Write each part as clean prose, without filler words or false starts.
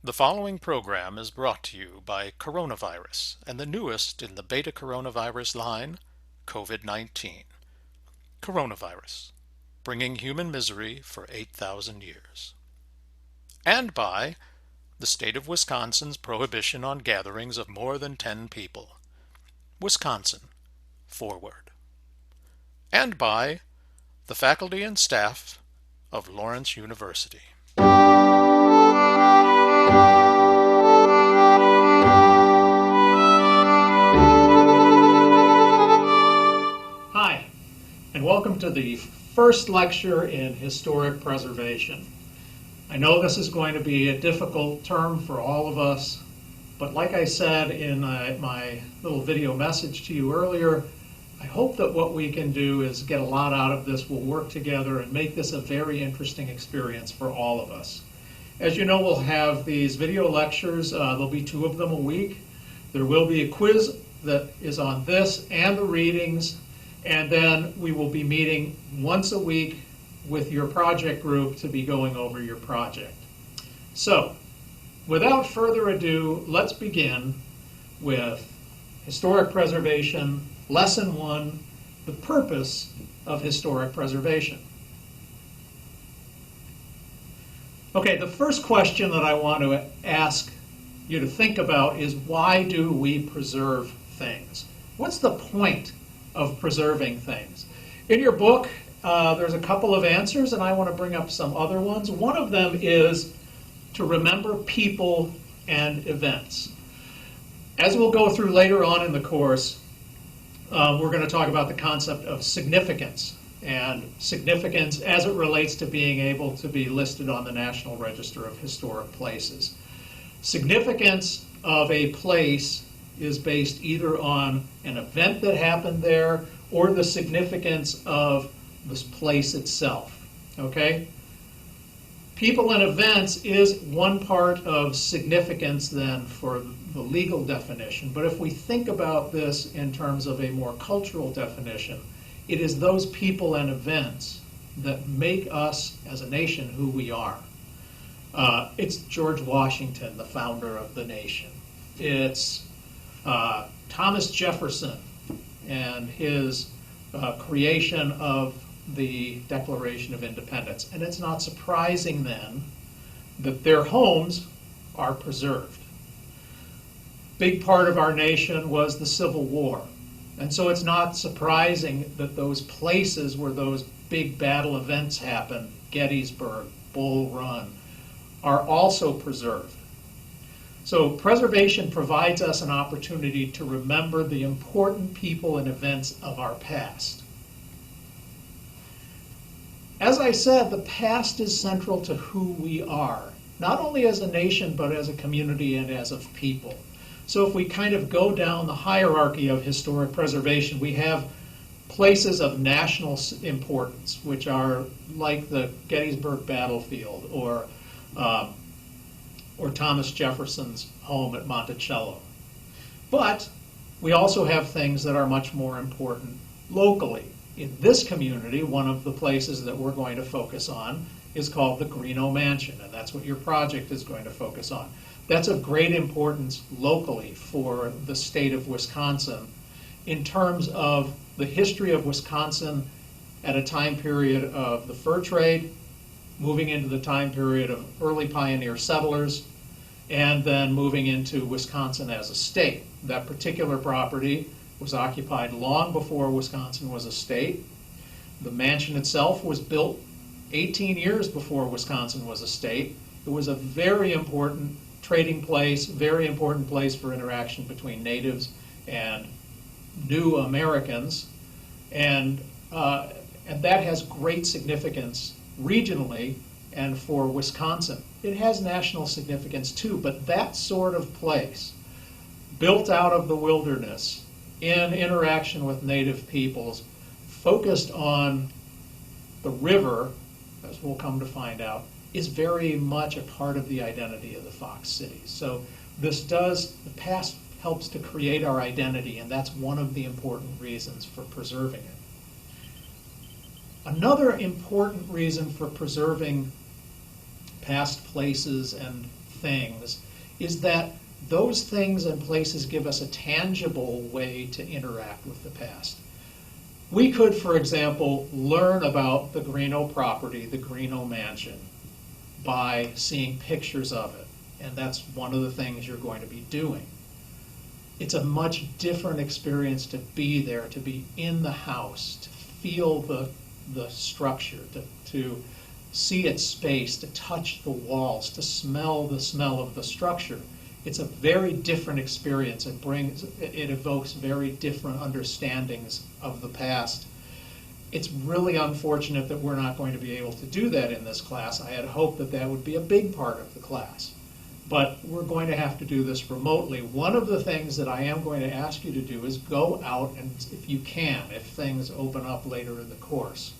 The following program is brought to you by coronavirus and the newest in the beta coronavirus line, COVID-19. Coronavirus, bringing human misery for 8,000 years. And by the state of Wisconsin's prohibition on gatherings of more than 10 people. Wisconsin, forward. And by the faculty and staff of Lawrence University. Hi, and welcome to the first lecture in historic preservation. I know this is going to be a difficult term for all of us, but like I said in my little video message to you earlier, I hope that what we can do is get a lot out of this. We'll work together and make this a very interesting experience for all of us. As you know, we'll have these video lectures. There'll be 2 of them a week. There will be a quiz that is on this and the readings, and then we will be meeting once a week with your project group to be going over your project. So, without further ado, let's begin with historic preservation, lesson 1, the purpose of historic preservation. Okay, the first question that I want to ask you to think about is, why do we preserve things? What's the point of preserving things? In your book, there's a couple of answers, and I want to bring up some other ones. One of them is to remember people and events. As we'll go through later on in the course, we're going to talk about the concept of significance, and significance as it relates to being able to be listed on the National Register of Historic Places. Significance of a place is based either on an event that happened there or the significance of this place itself. Okay? People and events is one part of significance then for the legal definition, but if we think about this in terms of a more cultural definition, it is those people and events that make us as a nation who we are. It's George Washington, the founder of the nation. It's Thomas Jefferson and his creation of the Declaration of Independence. And it's not surprising then that their homes are preserved. Big part of our nation was the Civil War. And so it's not surprising that those places where those big battle events happened, Gettysburg, Bull Run, are also preserved. So preservation provides us an opportunity to remember the important people and events of our past. As I said, the past is central to who we are, not only as a nation, but as a community and as a people. So if we kind of go down the hierarchy of historic preservation, we have places of national importance, which are like the Gettysburg battlefield or Thomas Jefferson's home at Monticello. But we also have things that are much more important locally. In this community, one of the places that we're going to focus on is called the Greenough Mansion, and that's what your project is going to focus on. That's of great importance locally for the state of Wisconsin in terms of the history of Wisconsin at a time period of the fur trade, moving into the time period of early pioneer settlers, and then moving into Wisconsin as a state. That particular property was occupied long before Wisconsin was a state. The mansion itself was built 18 years before Wisconsin was a state. It was a very important trading place, very important place for interaction between natives and new Americans, and that has great significance regionally and for Wisconsin. It has national significance too, but that sort of place, built out of the wilderness, in interaction with native peoples, focused on the river, as we'll come to find out, is very much a part of the identity of the Fox Cities. So the past helps to create our identity, and that's one of the important reasons for preserving it. Another important reason for preserving past places and things is that those things and places give us a tangible way to interact with the past. We could, for example, learn about the Greeno property, the Greeno mansion, by seeing pictures of it. And that's one of the things you're going to be doing. It's a much different experience to be there, to be in the house, to feel the structure, to see its space, to touch the walls, to smell the smell of the structure. It's a very different experience. It evokes very different understandings of the past. It's really unfortunate that we're not going to be able to do that in this class. I had hoped that that would be a big part of the class. But we're going to have to do this remotely. One of the things that I am going to ask you to do is go out and, if you can, if things open up later in the course,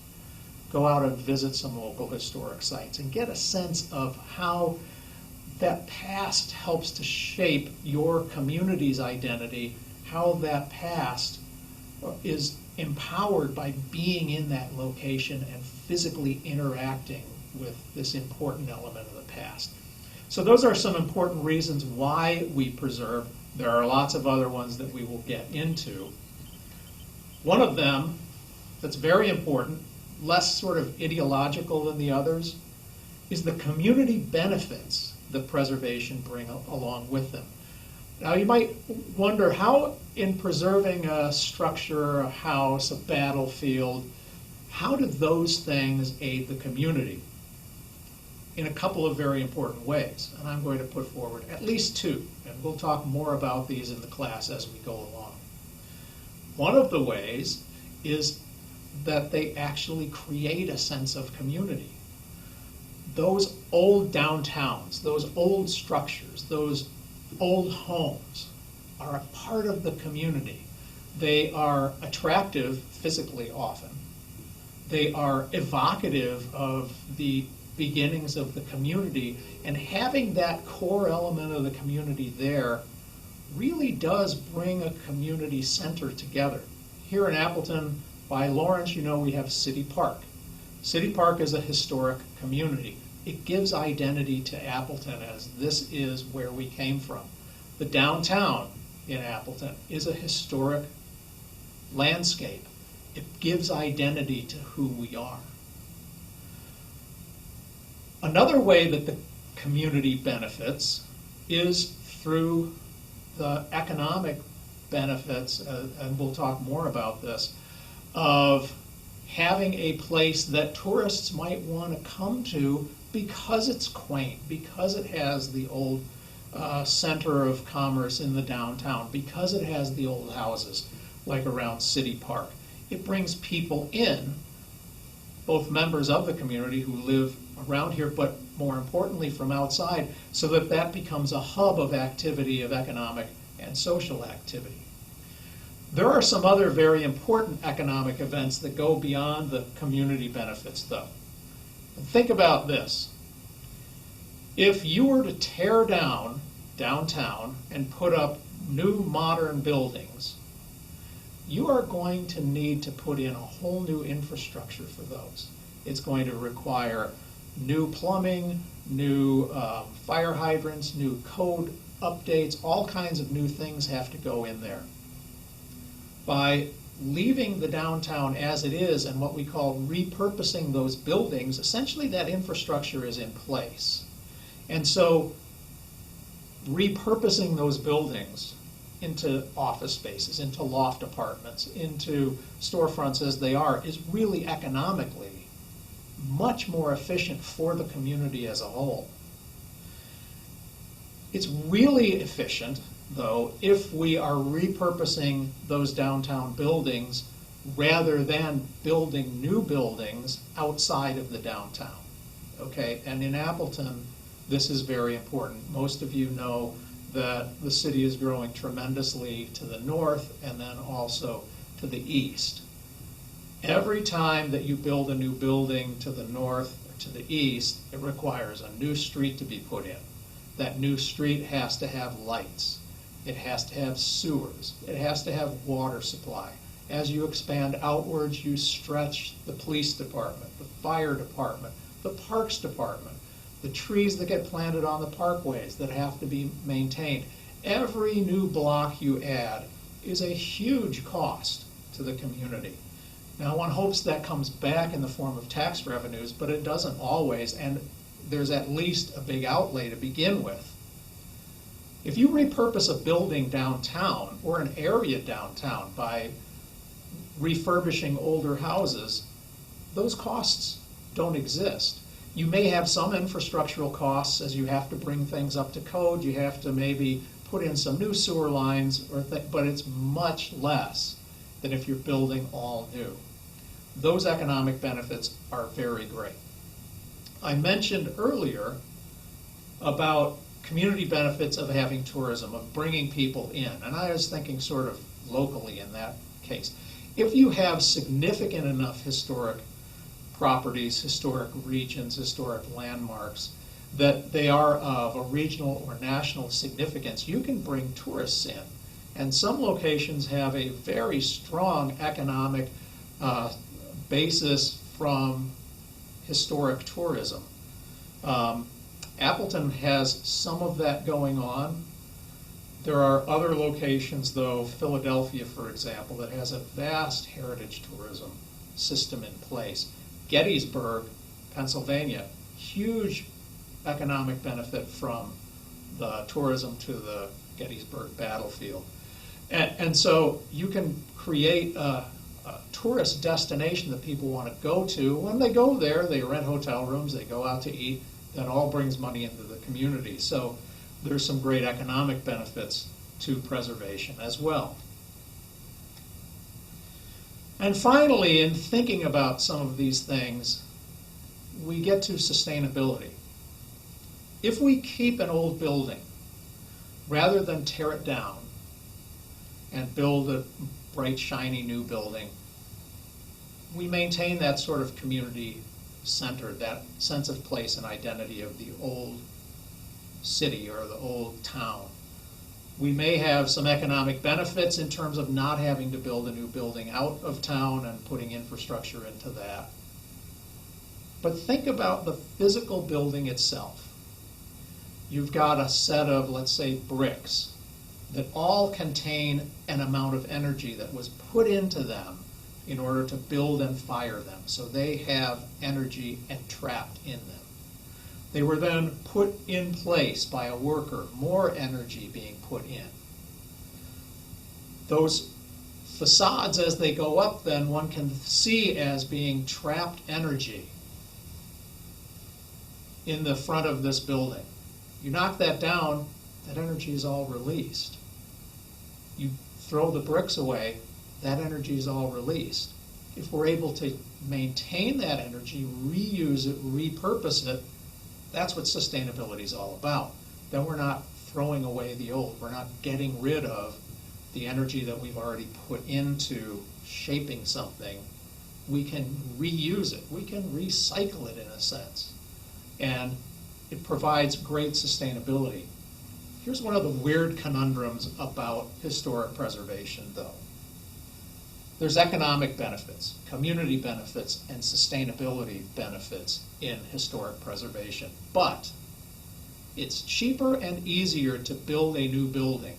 go out and visit some local historic sites and get a sense of how that past helps to shape your community's identity, how that past is empowered by being in that location and physically interacting with this important element of the past. So those are some important reasons why we preserve. There are lots of other ones that we will get into. One of them that's very important, less sort of ideological than the others, is the community benefits that preservation bring along with them. Now you might wonder how, in preserving a structure, a house, a battlefield, how do those things aid the community? In a couple of very important ways, and I'm going to put forward at least two, and we'll talk more about these in the class as we go along. One of the ways is that they actually create a sense of community. Those old downtowns, those old structures, those old homes are a part of the community. They are attractive physically often. They are evocative of the beginnings of the community, and having that core element of the community there really does bring a community center together. Here in Appleton, by Lawrence, you know we have City Park. City Park is a historic community. It gives identity to Appleton as this is where we came from. The downtown in Appleton is a historic landscape. It gives identity to who we are. Another way that the community benefits is through the economic benefits, and we'll talk more about this, of having a place that tourists might want to come to because it's quaint, because it has the old center of commerce in the downtown, because it has the old houses like around City Park. It brings people in, both members of the community who live around here, but more importantly from outside, so that that becomes a hub of activity, of economic and social activity. There are some other very important economic events that go beyond the community benefits, though. And think about this. If you were to tear down downtown and put up new modern buildings, you are going to need to put in a whole new infrastructure for those. It's going to require new plumbing, new fire hydrants, new code updates, all kinds of new things have to go in there. By leaving the downtown as it is and what we call repurposing those buildings, essentially that infrastructure is in place. And so repurposing those buildings into office spaces, into loft apartments, into storefronts as they are, is really economically much more efficient for the community as a whole. It's really efficient, though, if we are repurposing those downtown buildings rather than building new buildings outside of the downtown. Okay, and in Appleton, this is very important. Most of you know that the city is growing tremendously to the north and then also to the east. Every time that you build a new building to the north or to the east, it requires a new street to be put in. That new street has to have lights. It has to have sewers. It has to have water supply. As you expand outwards, you stretch the police department, the fire department, the parks department. the trees that get planted on the parkways that have to be maintained. Every new block you add is a huge cost to the community. Now, one hopes that comes back in the form of tax revenues, but it doesn't always, and there's at least a big outlay to begin with. If you repurpose a building downtown or an area downtown by refurbishing older houses, those costs don't exist. You may have some infrastructural costs as you have to bring things up to code, you have to maybe put in some new sewer lines, but it's much less than if you're building all new. Those economic benefits are very great. I mentioned earlier about community benefits of having tourism, of bringing people in, and I was thinking sort of locally in that case. If you have significant enough historic properties, historic regions, historic landmarks, that they are of a regional or national significance, you can bring tourists in. And some locations have a very strong economic basis from historic tourism. Appleton has some of that going on. There are other locations, though, Philadelphia, for example, that has a vast heritage tourism system in place. Gettysburg, Pennsylvania, huge economic benefit from the tourism to the Gettysburg battlefield. And so you can create a tourist destination that people want to go to. When they go there, they rent hotel rooms, they go out to eat. That all brings money into the community. So there's some great economic benefits to preservation as well. And finally, in thinking about some of these things, we get to sustainability. If we keep an old building, rather than tear it down and build a bright, shiny new building, we maintain that sort of community center, that sense of place and identity of the old city or the old town. We may have some economic benefits in terms of not having to build a new building out of town and putting infrastructure into that. But think about the physical building itself. You've got a set of, let's say, bricks that all contain an amount of energy that was put into them in order to build and fire them. So they have energy entrapped in them. They were then put in place by a worker, more energy being put in. Those facades, as they go up, then one can see as being trapped energy in the front of this building. You knock that down, that energy is all released. You throw the bricks away, that energy is all released. If we're able to maintain that energy, reuse it, repurpose it, that's what sustainability is all about. Then we're not throwing away the old. We're not getting rid of the energy that we've already put into shaping something. We can reuse it. We can recycle it in a sense. And it provides great sustainability. Here's one of the weird conundrums about historic preservation, though. There's economic benefits, community benefits, and sustainability benefits in historic preservation. But it's cheaper and easier to build a new building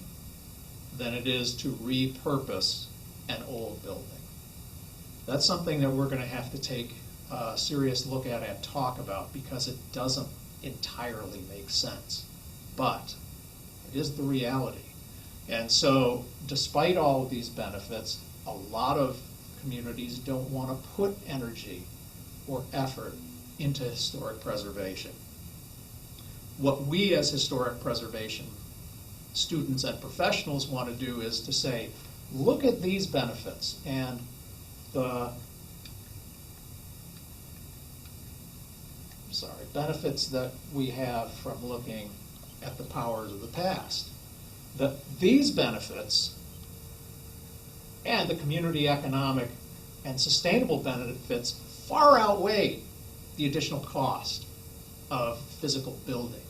than it is to repurpose an old building. That's something that we're going to have to take a serious look at and talk about because it doesn't entirely make sense. But it is the reality. And so despite all of these benefits, a lot of communities don't want to put energy or effort into historic preservation. What we as historic preservation students and professionals want to do is to say, look at these benefits and the benefits that we have from looking at the powers of the past. That these benefits and the community economic and sustainable benefits far outweigh the additional cost of physical building.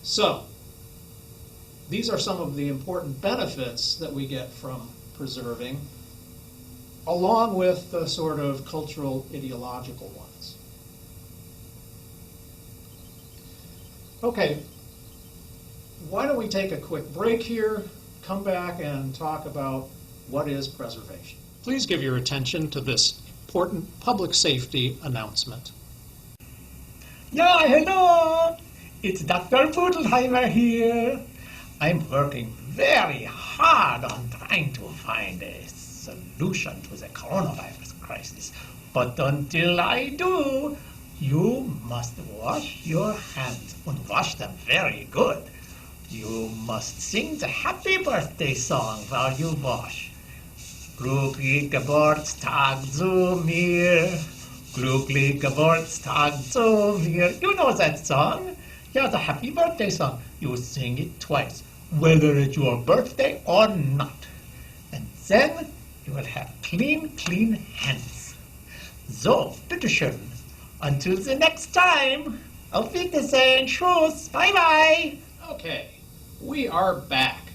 So, these are some of the important benefits that we get from preserving, along with the sort of cultural ideological ones. Okay, why don't we take a quick break here, come back and talk about what is preservation. Please give your attention to this important public safety announcement. Yeah, hello! It's Dr. Pudelheimer here. I'm working very hard on trying to find a solution to the coronavirus crisis. But until I do, you must wash your hands and wash them very good. You must sing the happy birthday song while you wash. Glücklich Geburtstag zu mir. Glücklich Geburtstag zu mir. You know that song? Yeah, the happy birthday song. You sing it twice, whether it's your birthday or not. And then you will have clean hands. So, bitteschön. Until the next time. Auf Wiedersehen. Tschüss. Bye-bye. Okay, we are back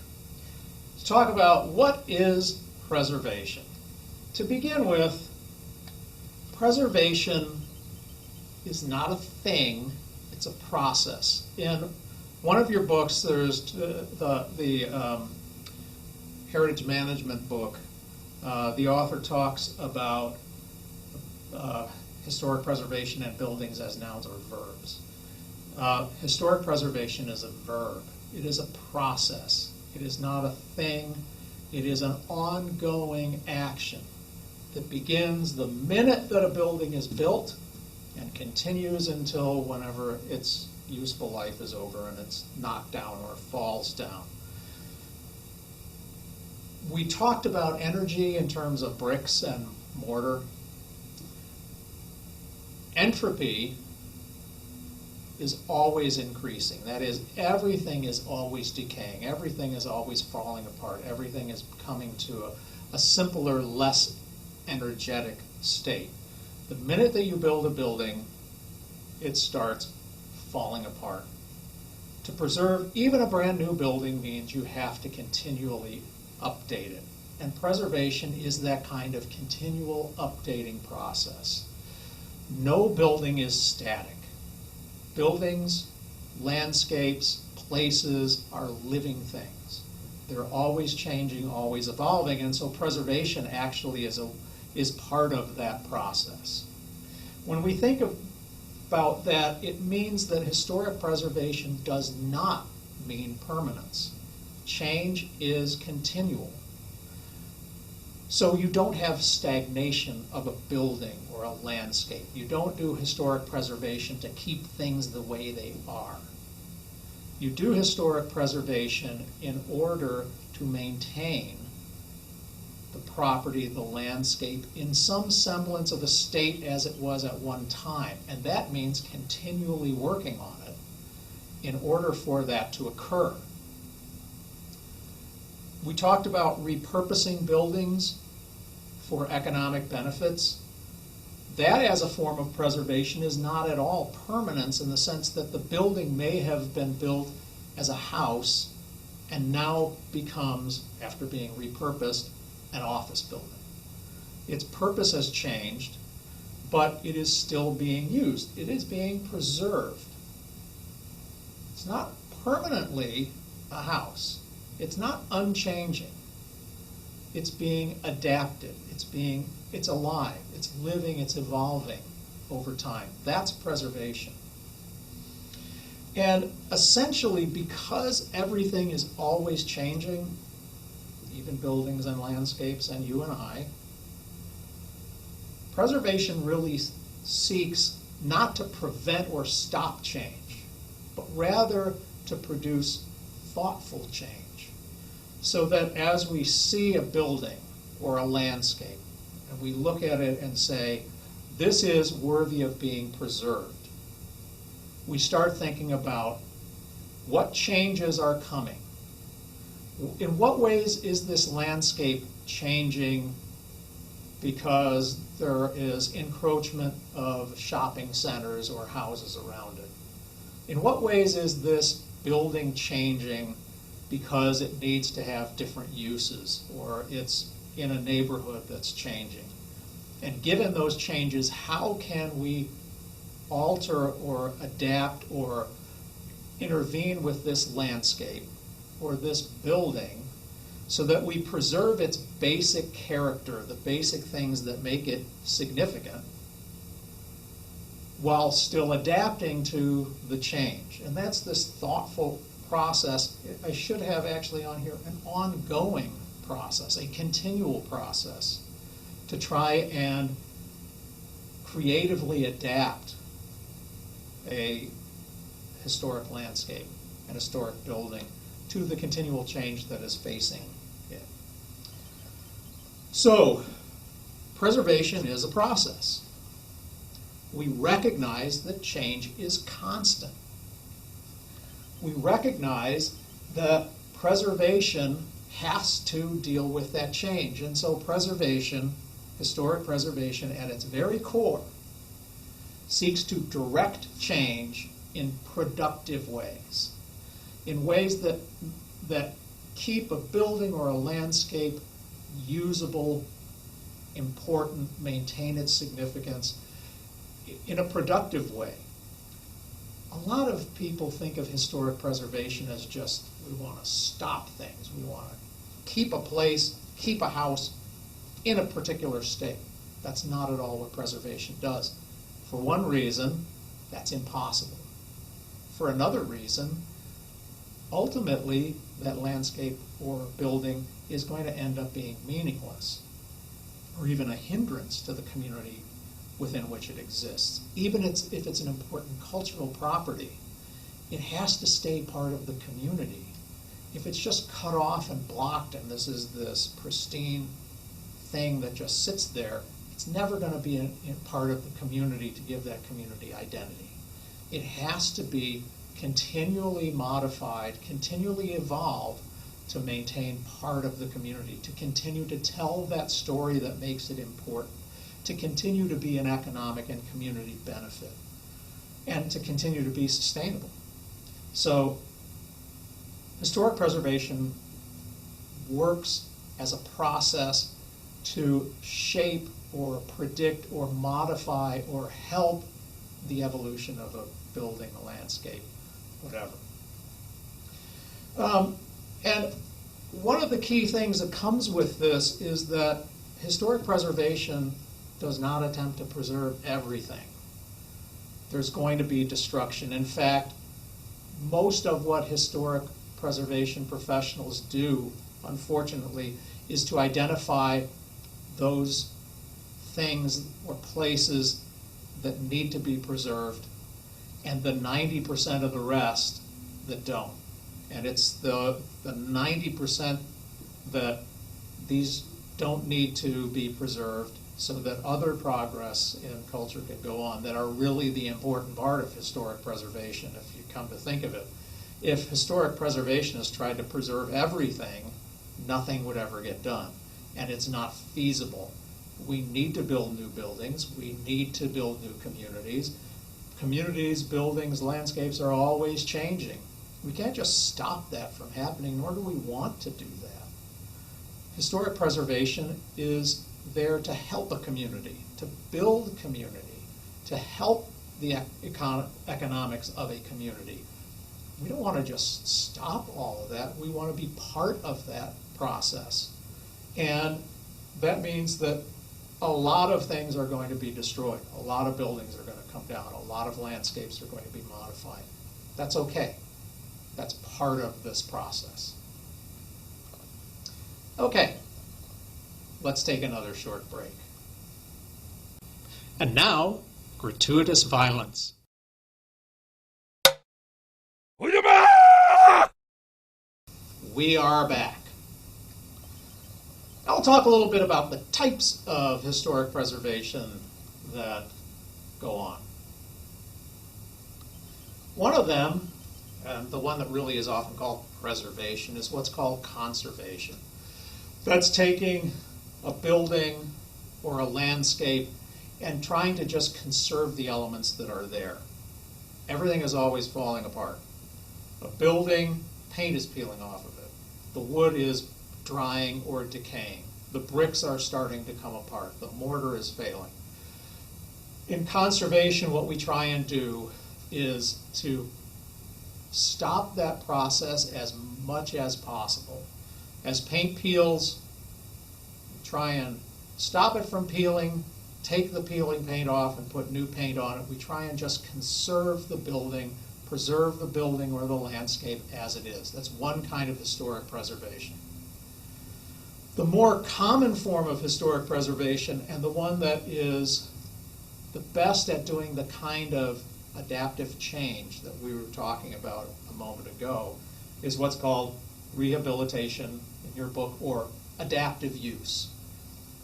to talk about what is preservation. To begin with, preservation is not a thing, it's a process. In one of your books, there's the Heritage Management book. The author talks about historic preservation and buildings as nouns or verbs. Historic preservation is a verb. It is a process. It is not a thing. It is an ongoing action that begins the minute that a building is built and continues until whenever its useful life is over and it's knocked down or falls down. We talked about energy in terms of bricks and mortar. Entropy is always increasing. That is, everything is always decaying. Everything is always falling apart. Everything is coming to a simpler, less energetic state. The minute that you build a building, it starts falling apart. To preserve even a brand new building means you have to continually update it. And preservation is that kind of continual updating process. No building is static. Buildings, landscapes, places are living things. They're always changing, always evolving, and so preservation actually is part of that process. When we think about that, it means that historic preservation does not mean permanence. Change is continual. So you don't have stagnation of a building or a landscape. You don't do historic preservation to keep things the way they are. You do historic preservation in order to maintain the property, the landscape, in some semblance of a state as it was at one time. And that means continually working on it in order for that to occur. We talked about repurposing buildings for economic benefits. That as a form of preservation is not at all permanence in the sense that the building may have been built as a house and now becomes, after being repurposed, an office building. Its purpose has changed, but it is still being used. It is being preserved. It's not permanently a house. It's not unchanging. It's being adapted. It's alive. It's living. It's evolving over time. That's preservation. And essentially, because everything is always changing, even buildings and landscapes and you and I, preservation really seeks not to prevent or stop change, but rather to produce thoughtful change. So that as we see a building or a landscape, and we look at it and say, this is worthy of being preserved, we start thinking about what changes are coming. In what ways is this landscape changing because there is encroachment of shopping centers or houses around it? In what ways is this building changing because it needs to have different uses or it's in a neighborhood that's changing? And given those changes, how can we alter or adapt or intervene with this landscape or this building so that we preserve its basic character, the basic things that make it significant, while still adapting to the change. And that's this thoughtful process. I should have actually on here an ongoing process, a continual process to try and creatively adapt a historic landscape, an historic building, to the continual change that is facing it. So, preservation is a process. We recognize that change is constant. We recognize that preservation has to deal with that change. And so preservation, historic preservation at its very core, seeks to direct change in productive ways, in ways that keep a building or a landscape usable, important, maintain its significance in a productive way. A lot of people think of historic preservation as just, we want to stop things. We want to keep a place, keep a house in a particular state. That's not at all what preservation does. For one reason, that's impossible. For another reason, ultimately, that landscape or building is going to end up being meaningless, or even a hindrance to the community within which it exists. Even if it's an important cultural property, it has to stay part of the community. If it's just cut off and blocked and this is this pristine thing that just sits there, it's never going to be a part of the community to give that community identity. It has to be continually modified, continually evolved to maintain part of the community, to continue to tell that story that makes it important, to continue to be an economic and community benefit, and to continue to be sustainable. So historic preservation works as a process to shape or predict or modify or help the evolution of a building, a landscape, whatever. And one of the key things that comes with this is that historic preservation does not attempt to preserve everything. There's going to be destruction. In fact, most of what historic preservation professionals do, unfortunately, is to identify those things or places that need to be preserved and the 90% of the rest that don't. And it's the 90% that these don't need to be preserved so that other progress in culture can go on that are really the important part of historic preservation, if you come to think of it. If historic preservationists tried to preserve everything, nothing would ever get done, and it's not feasible. We need to build new buildings. We need to build new communities. Communities, buildings, landscapes are always changing. We can't just stop that from happening, nor do we want to do that. Historic preservation is there to help a community, to build community, to help the economics of a community. We don't want to just stop all of that. We want to be part of that process. And that means that a lot of things are going to be destroyed. A lot of buildings are going to come down. A lot of landscapes are going to be modified. That's okay. That's part of this process. Okay, let's take another short break. And now, gratuitous violence. We are back. I'll talk a little bit about the types of historic preservation that go on. One of them, and the one that really is often called preservation, is what's called conservation. That's taking a building or a landscape and trying to just conserve the elements that are there. Everything is always falling apart. A building, paint is peeling off of it. The wood is drying or decaying. The bricks are starting to come apart. The mortar is failing. In conservation, what we try and do is to stop that process as much as possible. As paint peels, try and stop it from peeling, take the peeling paint off and put new paint on it. We try and just conserve the building, preserve the building or the landscape as it is. That's one kind of historic preservation. The more common form of historic preservation, and the one that is the best at doing the kind of adaptive change that we were talking about a moment ago, is what's called rehabilitation in your book, or adaptive use.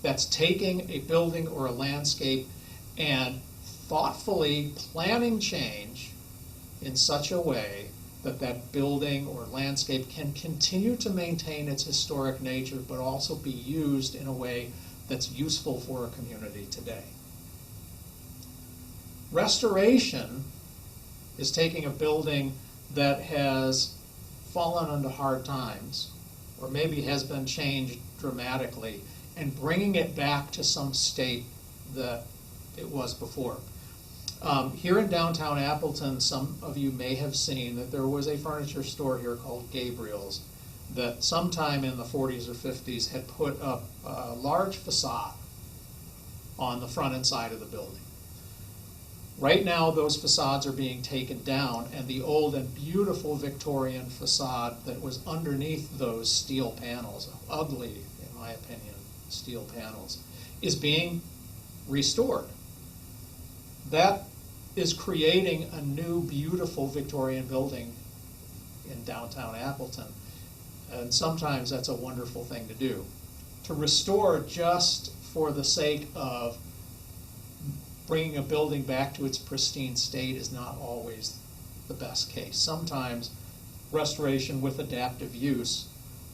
That's taking a building or a landscape and thoughtfully planning change in such a way that that building or landscape can continue to maintain its historic nature, but also be used in a way that's useful for a community today. Restoration is taking a building that has fallen under hard times, or maybe has been changed dramatically, and bringing it back to some state that it was before. Here in downtown Appleton, some of you may have seen that there was a furniture store here called Gabriel's that sometime in the 40s or 50s had put up a large facade on the front and side of the building. Right now, those facades are being taken down, and the old and beautiful Victorian facade that was underneath those steel panels, ugly, in my opinion, steel panels, is being restored. That is creating a new, beautiful Victorian building in downtown Appleton. And sometimes that's a wonderful thing to do. To restore just for the sake of bringing a building back to its pristine state is not always the best case. Sometimes restoration with adaptive use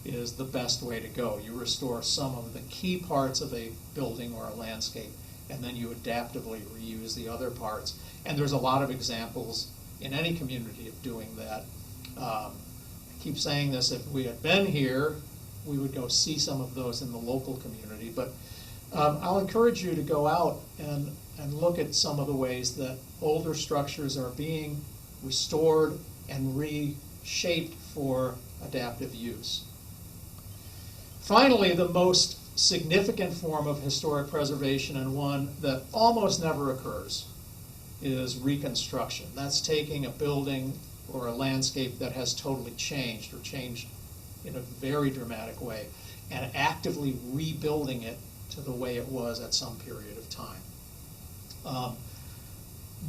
is the best way to go. You restore some of the key parts of a building or a landscape, and then you adaptively reuse the other parts. And there's a lot of examples in any community of doing that. I keep saying this, if we had been here, we would go see some of those in the local community. But I'll encourage you to go out and look at some of the ways that older structures are being restored and reshaped for adaptive use. Finally, the most significant form of historic preservation, and one that almost never occurs, is reconstruction. That's taking a building or a landscape that has totally changed, or changed in a very dramatic way, and actively rebuilding it to the way it was at some period of time.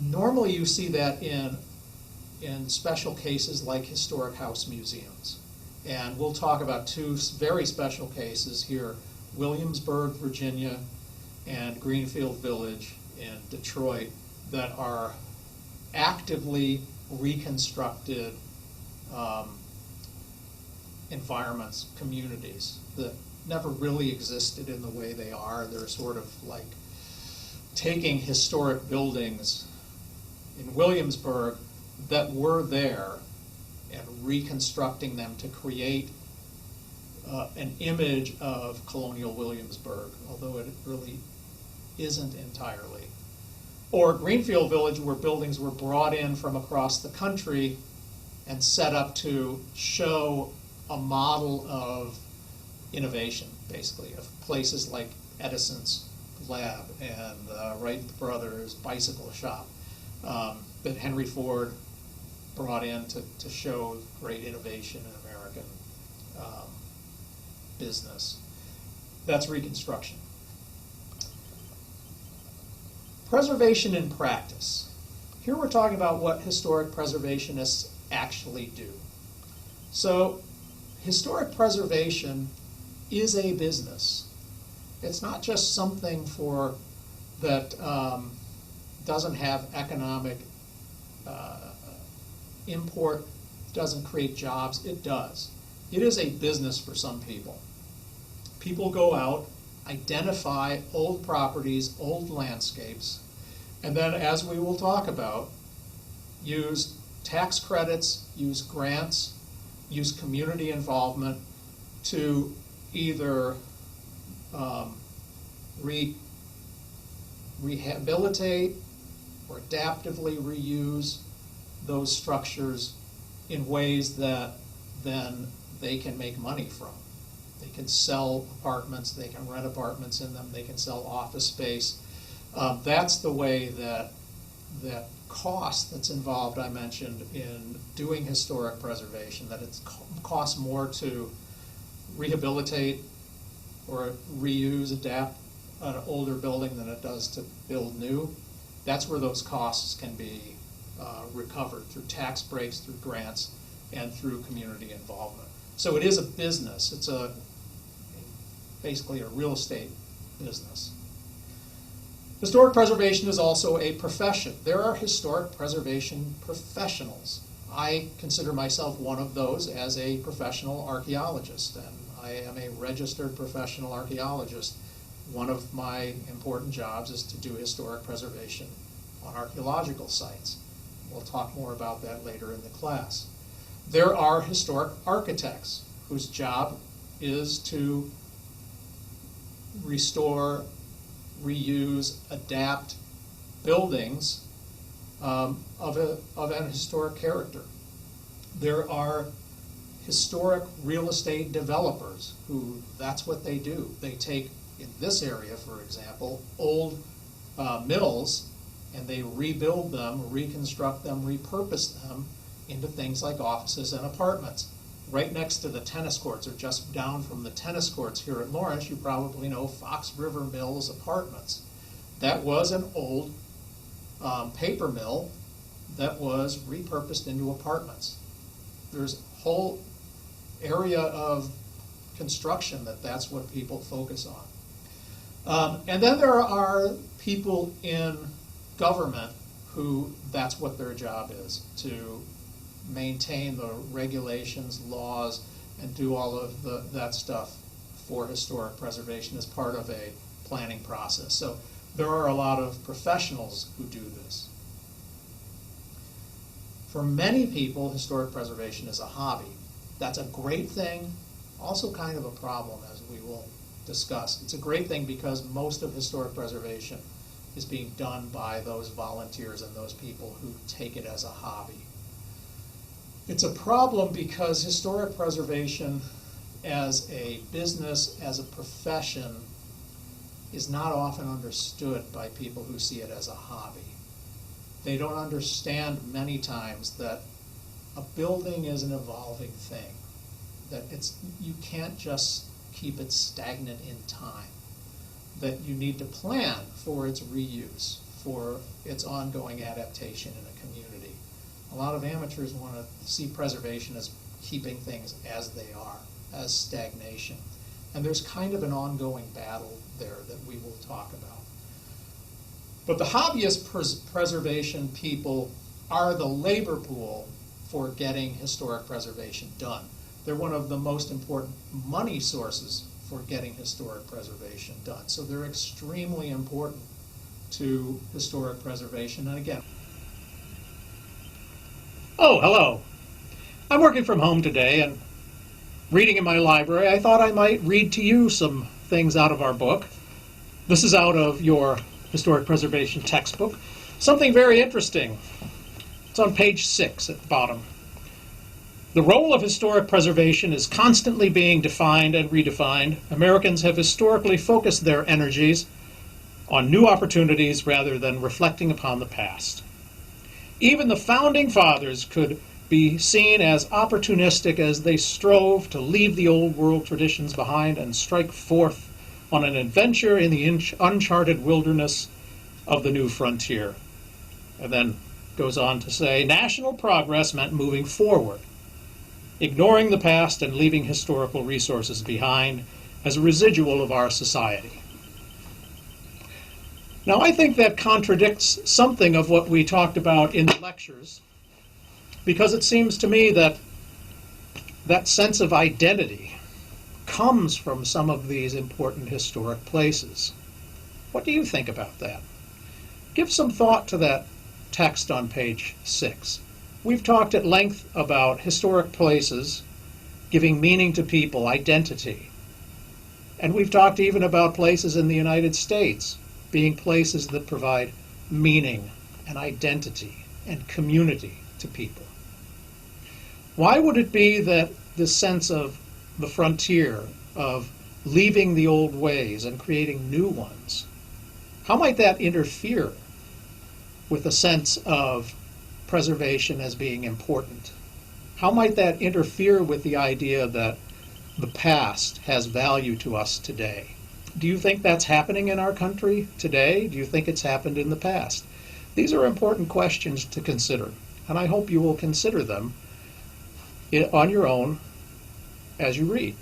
Normally you see that in special cases like historic house museums. And we'll talk about two very special cases here, Williamsburg, Virginia, and Greenfield Village in Detroit, that are actively reconstructed environments, communities that never really existed in the way they are. They're sort of like taking historic buildings in Williamsburg that were there and reconstructing them to create an image of colonial Williamsburg, although it really isn't entirely. Or Greenfield Village, where buildings were brought in from across the country and set up to show a model of innovation, basically, of places like Edison's lab and Wright Brothers bicycle shop that Henry Ford brought in to show great innovation in American business. That's reconstruction. Preservation in practice. Here we're talking about what historic preservationists actually do. So, historic preservation is a business. It's not just something that doesn't have economic import, doesn't create jobs. It does. It is a business for some people. People go out, identify old properties, old landscapes, and then, as we will talk about, use tax credits, use grants, use community involvement to either rehabilitate or adaptively reuse those structures in ways that then they can make money from. They can sell apartments, they can rent apartments in them, they can sell office space. That's the way that cost that's involved, I mentioned, in doing historic preservation, that it costs more to rehabilitate or reuse, adapt an older building than it does to build new. That's where those costs can be recovered through tax breaks, through grants, and through community involvement. So it is a business. It's basically a real estate business. Historic preservation is also a profession. There are historic preservation professionals. I consider myself one of those as a professional archaeologist, and I am a registered professional archaeologist. One of my important jobs is to do historic preservation on archaeological sites. We'll talk more about that later in the class. There are historic architects whose job is to restore, reuse, adapt buildings of an historic character. There are historic real estate developers who, that's what they do. They take, in this area, for example, old mills, and they rebuild them, reconstruct them, repurpose them into things like offices and apartments. Right next to the tennis courts, or just down from the tennis courts here at Lawrence, you probably know Fox River Mills Apartments. That was an old paper mill that was repurposed into apartments. There's a whole area of construction that's what people focus on. And then there are people in government who that's what their job is, to maintain the regulations, laws, and do all of that stuff for historic preservation as part of a planning process. So there are a lot of professionals who do this. For many people, historic preservation is a hobby. That's a great thing, also kind of a problem, as we will discuss. It's a great thing because most of historic preservation is being done by those volunteers and those people who take it as a hobby. It's a problem because historic preservation as a business, as a profession, is not often understood by people who see it as a hobby. They don't understand many times that a building is an evolving thing, that you can't just keep it stagnant in time, that you need to plan for its reuse, for its ongoing adaptation in a community. A lot of amateurs want to see preservation as keeping things as they are, as stagnation. And there's kind of an ongoing battle there that we will talk about. But the hobbyist preservation people are the labor pool for getting historic preservation done. They're one of the most important money sources for getting historic preservation done. So they're extremely important to historic preservation. And again, oh, hello. I'm working from home today and reading in my library. I thought I might read to you some things out of our book. This is out of your historic preservation textbook. Something very interesting. It's on page 6 at the bottom. The role of historic preservation is constantly being defined and redefined. Americans have historically focused their energies on new opportunities rather than reflecting upon the past. Even the founding fathers could be seen as opportunistic as they strove to leave the old world traditions behind and strike forth on an adventure in the uncharted wilderness of the new frontier. And then goes on to say, national progress meant moving forward, ignoring the past and leaving historical resources behind as a residual of our society. Now, I think that contradicts something of what we talked about in the lectures, because it seems to me that that sense of identity comes from some of these important historic places. What do you think about that? Give some thought to that text on page 6. We've talked at length about historic places giving meaning to people, identity. And we've talked even about places in the United States being places that provide meaning and identity and community to people. Why would it be that this sense of the frontier, of leaving the old ways and creating new ones, how might that interfere with the sense of preservation as being important? How might that interfere with the idea that the past has value to us today? Do you think that's happening in our country today? Do you think it's happened in the past? These are important questions to consider, and I hope you will consider them on your own as you read.